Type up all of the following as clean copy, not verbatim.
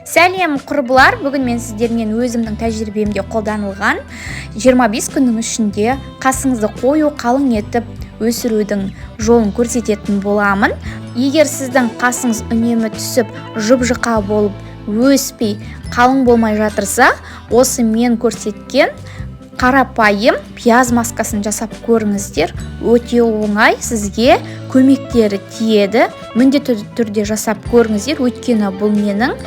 Сәлем құрбылар, бүгін мен сіздермен өзімнің тәжірибемде қолданылған 25 күннің ішінде қасыңызды қою қалың етіп өсірудің жолын көрсететін боламын. Егер сіздің қасыңыз үнемі түсіп жұп-жұқа болып өспей қалың болмай жатырса, осы мен көрсеткен қарапайым пияз маскасын жасап көріңіздер. Өте оңай, сізге көмектері тиеді. Міндетті түрде жасап көріңіздер, өйткені бұл менің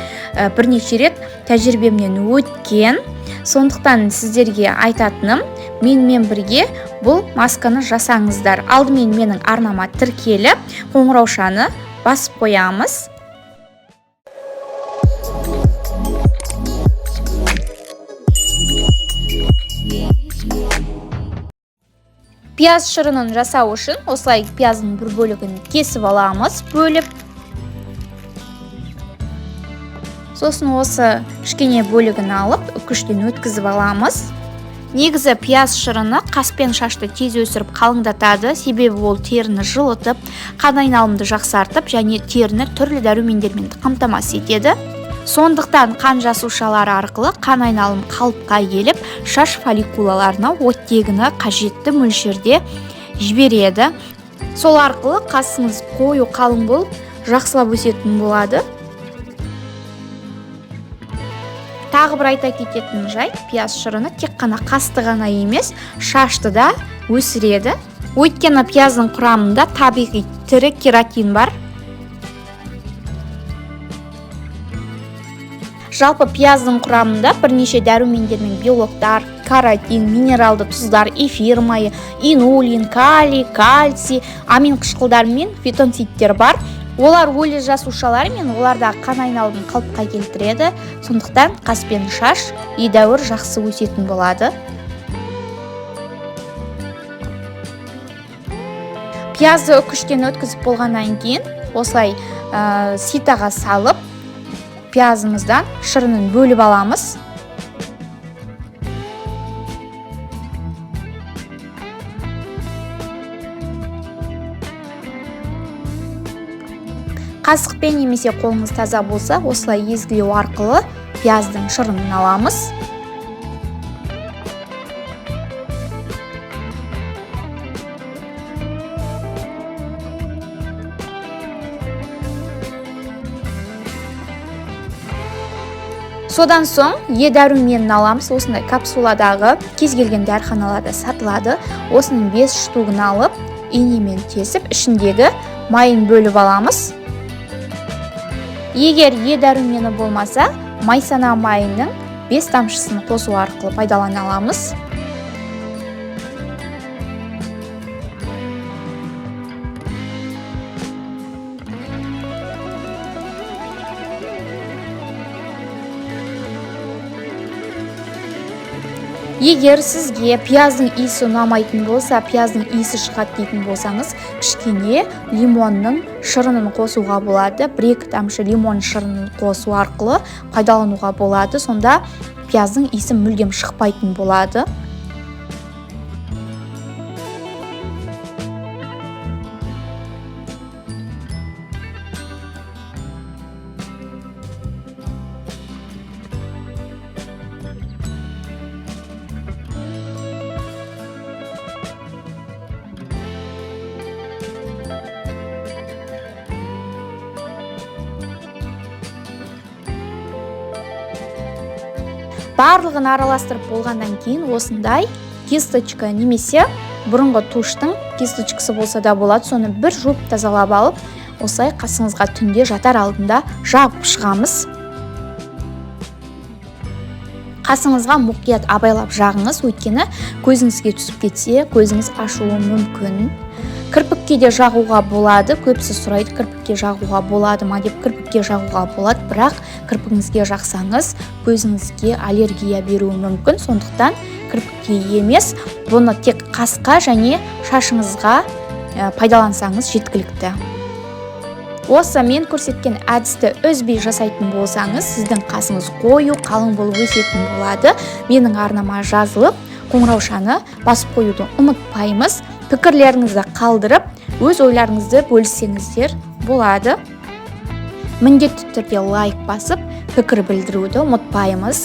бірнеше рет тәжірибемнен өткен. Сондықтан сіздерге айтатыным, менімен бірге бұл масканы жасаңыздар. Алдымен менің арнама тіркеліп, қоңыраушаны басып қоямыз. Пияз шырынын жасау үшін осылай пияздың бір бөлігін кесіп аламыз, бөліп. Сосын осы кішкене бөлігін алып, үкіштен өткізіп аламыз. Негізі пияз шырыны қас пен шашты тез өсіріп қалыңдатады, себебі ол теріні жылытып, қан айналымды жақсартып, және теріні түрлі дәрумендермен қамтамасыз етеді. Сондықтан қан жасушалары арқылы қан айналым қалыпқа келіп, шаш фолликулаларына оттегіні қажетті мөлшерде жібереді. Сол арқылы қасыңыз қою қалың болып, жақсылап өсетін болады. Тағы бір айта кететін жайт, пияз шырыны тек қана қасты ғана емес, шашты да өсіреді. Өйткені пияздың құрамында табиғи тірі кератин бар. Жалпы пияздың құрамында бірнеше дәрумендер мен белоктар, каротин, минералды тұздар, эфир майы, инулин, калий, кальций, амин қышқылдар мен фитонцидтер бар. Олар өлі жасушалар мен олардағы қан айналымын қалыпқа келтіреді. Сондықтан қас пен шаш едәуір жақсы өсетін болады. Пиязды үкіштен өткізіп болғаннан кейін осылай ситаға салып, пиязымыздан шырынын бөліп аламыз. Қасықпен немесе қолыңыз таза болса, осылай езгілеу арқылы пияздың шырынын аламыз. Содан соң дәруменін аламыз. Осындай капсуладағы кез келген дәріханаларда сатылады. Осының 5 штугын алып, инемен тесіп, ішіндегі майын бөліп аламыз. Егер дәрумені болмаса, майсана майының 5 тамшысын қосу арқылы пайдалана аламыз. Егер сізге пияздың иісі ұнамайтын болса, пияздың иісі шығады дейтін болсаңыз, кішкене лимонның шырынын қосуға болады. 1-2 тамшы лимон шырынын қосу арқылы пайдалануға болады. Сонда пияздың иісі мүлдем шықпайтын болады. Барлығын араластырып болғаннан кейін осындай кисточка немесе бұрынғы туштың кисточкасы болса да болады. Соны бір жуып тазалап алып, осылай қасыңызға түнде жатар алдында жауып шығамыз. Қасыңызға мұқият абайлап жағыңыз, өйткені көзіңізге түсіп кетсе, көзіңіз ашуы мүмкін. Кірпікке де жағуға болады. Көбісі сұрайды, кірпікке жағуға болады ма деп. Кірпікке жағуға болады, бірақ кірпігіңізге жақсаңыз, көзіңізге аллергия беруі мүмкін. Сондықтан кірпікке емес, бұны тек қасқа және шашыңызға пайдалансаңыз жеткілікті. Осы мен көрсеткен әдісті үзбей жасайтын болсаңыз, сіздің қасыңыз қою, қалың болып өсетін болады. Менің арнама жазылып, қоңыраушаны басып қоюды ұмытпаймыз. Пікірлеріңізді қалдырып, өз ойларыңызды бөліссеңіздер болады. міндетті түрде лайк басып пікір білдіруді ұмытпаймыз.